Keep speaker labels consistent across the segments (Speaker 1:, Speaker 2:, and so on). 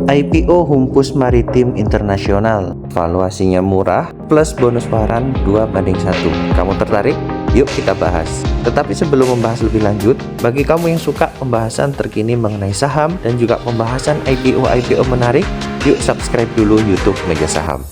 Speaker 1: IPO Humpus Maritim Internasional, valuasinya murah plus bonus waran 2/1. Kamu tertarik? Yuk kita bahas. Tetapi sebelum membahas lebih lanjut, bagi kamu yang suka pembahasan terkini mengenai saham dan juga pembahasan IPO menarik, yuk subscribe dulu YouTube Meja Saham.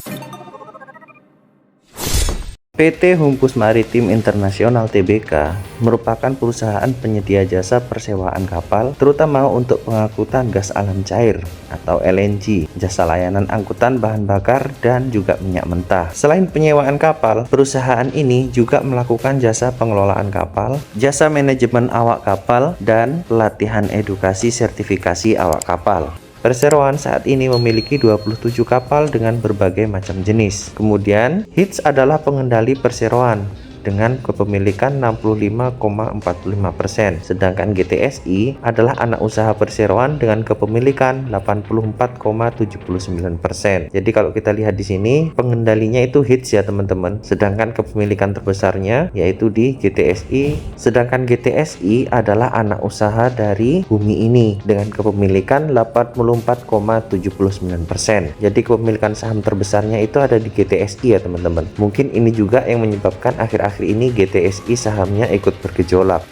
Speaker 1: PT Humpus Maritim Internasional Tbk merupakan perusahaan penyedia jasa persewaan kapal, terutama untuk pengangkutan gas alam cair atau LNG, jasa layanan angkutan bahan bakar, dan juga minyak mentah. Selain penyewaan kapal, perusahaan ini juga melakukan jasa pengelolaan kapal, jasa manajemen awak kapal, dan pelatihan edukasi sertifikasi awak kapal. Perseroan saat ini memiliki 27 kapal dengan berbagai macam jenis. Kemudian, HITS adalah pengendali perseroan dengan kepemilikan 65,45%, sedangkan GTSI adalah anak usaha perseroan dengan kepemilikan 84,79%. Jadi kalau kita lihat di sini, pengendalinya itu HITS ya teman-teman, sedangkan kepemilikan terbesarnya yaitu di GTSI, sedangkan GTSI adalah anak usaha dari Bumi ini dengan kepemilikan 84,79%. Jadi kepemilikan saham terbesarnya itu ada di GTSI ya teman-teman. Mungkin ini juga yang menyebabkan akhir-akhir ini GTSI sahamnya ikut bergejolak.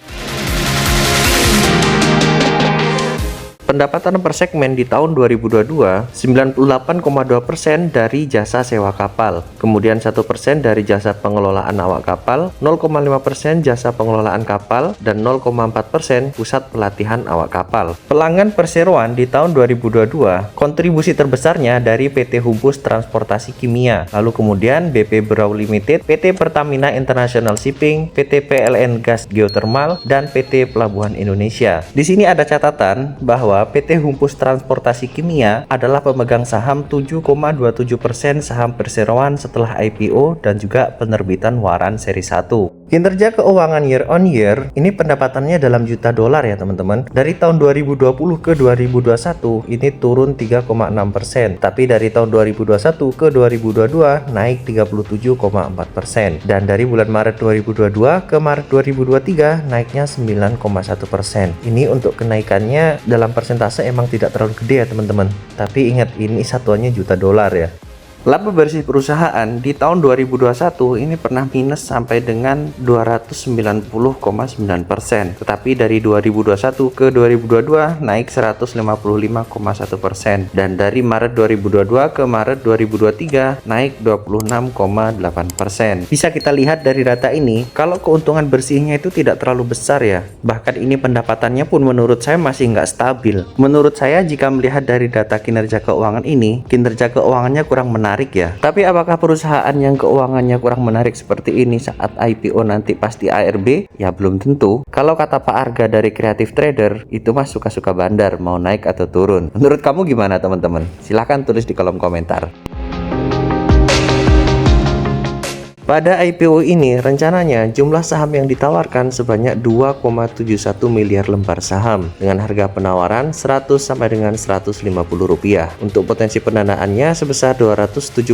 Speaker 1: Pendapatan per segmen di tahun 2022, 98,2% dari jasa sewa kapal, kemudian 1% dari jasa pengelolaan awak kapal, 0,5% jasa pengelolaan kapal, dan 0,4% pusat pelatihan awak kapal. Pelanggan perseroan di tahun 2022, kontribusi terbesarnya dari PT Humpus Transportasi Kimia, lalu kemudian BP Brau Limited, PT Pertamina International Shipping, PT PLN Gas Geothermal, dan PT Pelabuhan Indonesia. Di sini ada catatan bahwa PT Humpus Transportasi Kimia adalah pemegang saham 7,27% saham perseroan setelah IPO dan juga penerbitan waran seri 1. Kinerja keuangan year on year, ini pendapatannya dalam juta dolar ya teman-teman. Dari tahun 2020 ke 2021 ini turun 3,6%, tapi dari tahun 2021 ke 2022 naik 37,4%, dan dari bulan Maret 2022 ke Maret 2023 naiknya 9,1%. Ini untuk kenaikannya dalam persentase emang tidak terlalu gede ya teman-teman, tapi ingat ini satuannya juta dolar ya. Laba bersih perusahaan di tahun 2021 ini pernah minus sampai dengan 290,9%, tetapi dari 2021 ke 2022 naik 155,1%, dan dari Maret 2022 ke Maret 2023 naik 26,8%. Bisa kita lihat dari data ini, kalau keuntungan bersihnya itu tidak terlalu besar ya, bahkan ini pendapatannya pun menurut saya masih nggak stabil. Menurut saya jika melihat dari data kinerja keuangan ini, kinerja keuangannya kurang menarik ya. Tapi apakah perusahaan yang keuangannya kurang menarik seperti ini saat IPO nanti pasti ARB? Ya belum tentu. Kalau kata Pak Arga dari Creative Trader, itu mah suka-suka bandar, mau naik atau turun. Menurut kamu gimana teman-teman? Silahkan tulis di kolom komentar. Pada IPO ini, rencananya jumlah saham yang ditawarkan sebanyak 2,71 miliar lembar saham dengan harga penawaran 100 sampai dengan 150 rupiah. Untuk potensi pendanaannya sebesar 270,7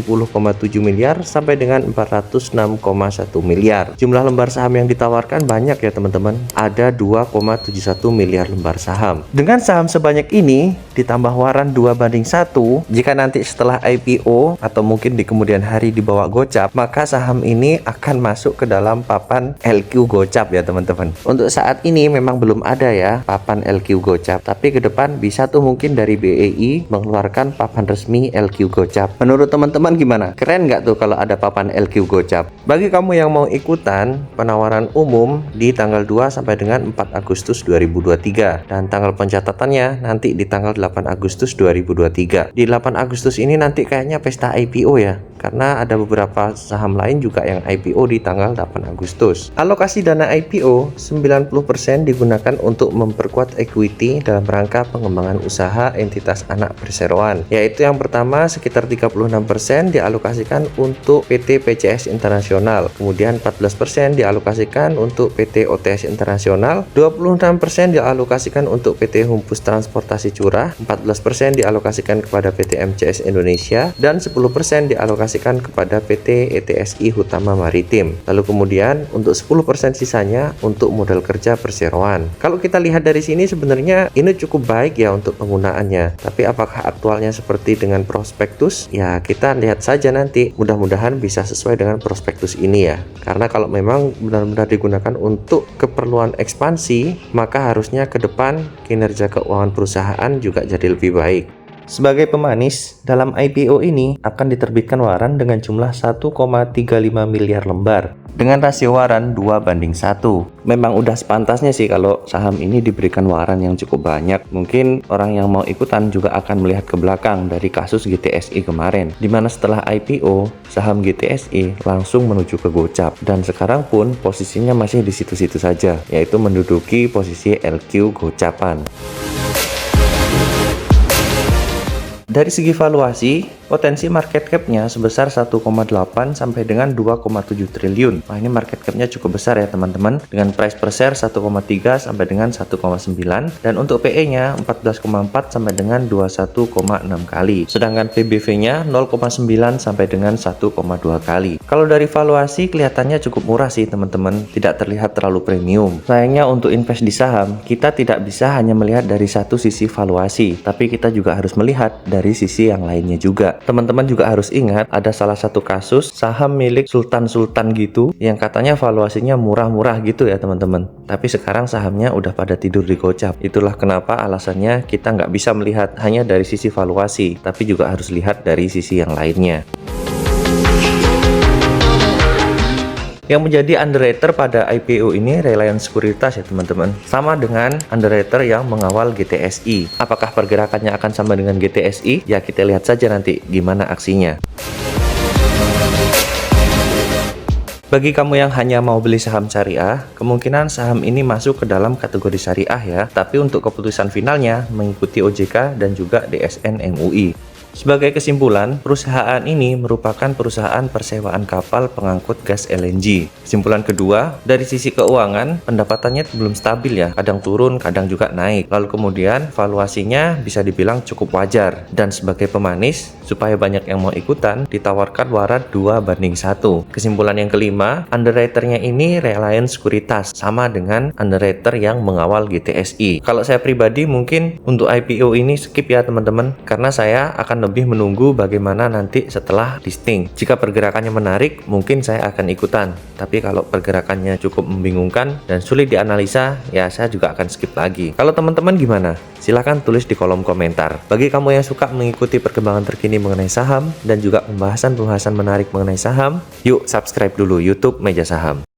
Speaker 1: miliar sampai dengan 406,1 miliar. Jumlah lembar saham yang ditawarkan banyak ya teman-teman. Ada 2,71 miliar lembar saham. Dengan saham sebanyak ini ditambah waran 2/1, jika nanti setelah IPO atau mungkin di kemudian hari dibawa gocap, maka saham ini akan masuk ke dalam papan LQ gocap ya teman-teman. Untuk saat ini memang belum ada ya papan LQ gocap, tapi ke depan bisa tuh mungkin dari BEI mengeluarkan papan resmi LQ gocap. Menurut teman-teman gimana? Keren nggak tuh kalau ada papan LQ gocap? Bagi kamu yang mau ikutan penawaran umum di tanggal 2 sampai dengan 4 Agustus 2023, dan tanggal pencatatannya nanti di tanggal 8 Agustus 2023. Di 8 Agustus ini nanti kayaknya pesta IPO ya, karena ada beberapa saham lain juga yang IPO di tanggal 8 Agustus. Alokasi dana IPO 90% digunakan untuk memperkuat equity dalam rangka pengembangan usaha entitas anak perseroan, yaitu yang pertama sekitar 36% dialokasikan untuk PT PCS Internasional, kemudian 14% dialokasikan untuk PT OTS Internasional, 26% dialokasikan untuk PT Humpus Transportasi Curah, 14% dialokasikan kepada PT MCS Indonesia, dan 10% dialokasikan kepada PT ETSI utama maritim. Lalu kemudian untuk 10% sisanya untuk modal kerja perseroan. Kalau kita lihat dari sini sebenarnya ini cukup baik ya untuk penggunaannya. Tapi apakah aktualnya seperti dengan prospektus? Ya kita lihat saja nanti. Mudah-mudahan bisa sesuai dengan prospektus ini ya. Karena kalau memang benar-benar digunakan untuk keperluan ekspansi, maka harusnya ke depan kinerja keuangan perusahaan juga jadi lebih baik. Sebagai pemanis, dalam IPO ini akan diterbitkan waran dengan jumlah 1,35 miliar lembar dengan rasio waran 2:1. Memang udah sepantasnya sih kalau saham ini diberikan waran yang cukup banyak. Mungkin orang yang mau ikutan juga akan melihat ke belakang dari kasus GTSI kemarin, dimana setelah IPO, saham GTSI langsung menuju ke gocap. Dan sekarang pun posisinya masih di situ-situ saja, yaitu menduduki posisi LQ gocapan. Dari segi valuasi, potensi market cap-nya sebesar 1,8 sampai dengan 2,7 triliun. Wah, ini market cap-nya cukup besar ya teman-teman, dengan price per share 1,3 sampai dengan 1,9, dan untuk PE-nya 14,4 sampai dengan 21,6 kali. Sedangkan PBV-nya 0,9 sampai dengan 1,2 kali. Kalau dari valuasi kelihatannya cukup murah sih teman-teman, tidak terlihat terlalu premium. Sayangnya untuk invest di saham, kita tidak bisa hanya melihat dari satu sisi valuasi, tapi kita juga harus melihat dari sisi yang lainnya juga. Teman-teman juga harus ingat, ada salah satu kasus saham milik sultan-sultan gitu yang katanya valuasinya murah-murah gitu ya teman-teman, tapi sekarang sahamnya udah pada tidur di gocap. Itulah kenapa alasannya kita nggak bisa melihat hanya dari sisi valuasi, tapi juga harus lihat dari sisi yang lainnya. Yang menjadi underwriter pada IPO ini Reliance Sekuritas ya teman-teman. Sama dengan underwriter yang mengawal GTSI. Apakah pergerakannya akan sama dengan GTSI? Ya kita lihat saja nanti gimana aksinya. Bagi kamu yang hanya mau beli saham syariah, kemungkinan saham ini masuk ke dalam kategori syariah ya. Tapi untuk keputusan finalnya mengikuti OJK dan juga DSN MUI. Sebagai kesimpulan, perusahaan ini merupakan perusahaan persewaan kapal pengangkut gas LNG. Kesimpulan kedua, dari sisi keuangan, pendapatannya belum stabil ya, kadang turun, kadang juga naik. Lalu kemudian, valuasinya bisa dibilang cukup wajar. Dan sebagai pemanis, supaya banyak yang mau ikutan, ditawarkan waran 2:1. Kesimpulan yang kelima, underwriternya ini Reliance Sekuritas, sama dengan underwriter yang mengawal GTSI. Kalau saya pribadi mungkin untuk IPO ini skip ya teman-teman, karena saya akan lebih menunggu bagaimana nanti setelah listing. Jika pergerakannya menarik, mungkin saya akan ikutan. Tapi kalau pergerakannya cukup membingungkan dan sulit dianalisa, ya saya juga akan skip lagi. Kalau teman-teman gimana? Silahkan tulis di kolom komentar. Bagi kamu yang suka mengikuti perkembangan terkini mengenai saham dan juga pembahasan-pembahasan menarik mengenai saham, yuk subscribe dulu YouTube Meja Saham.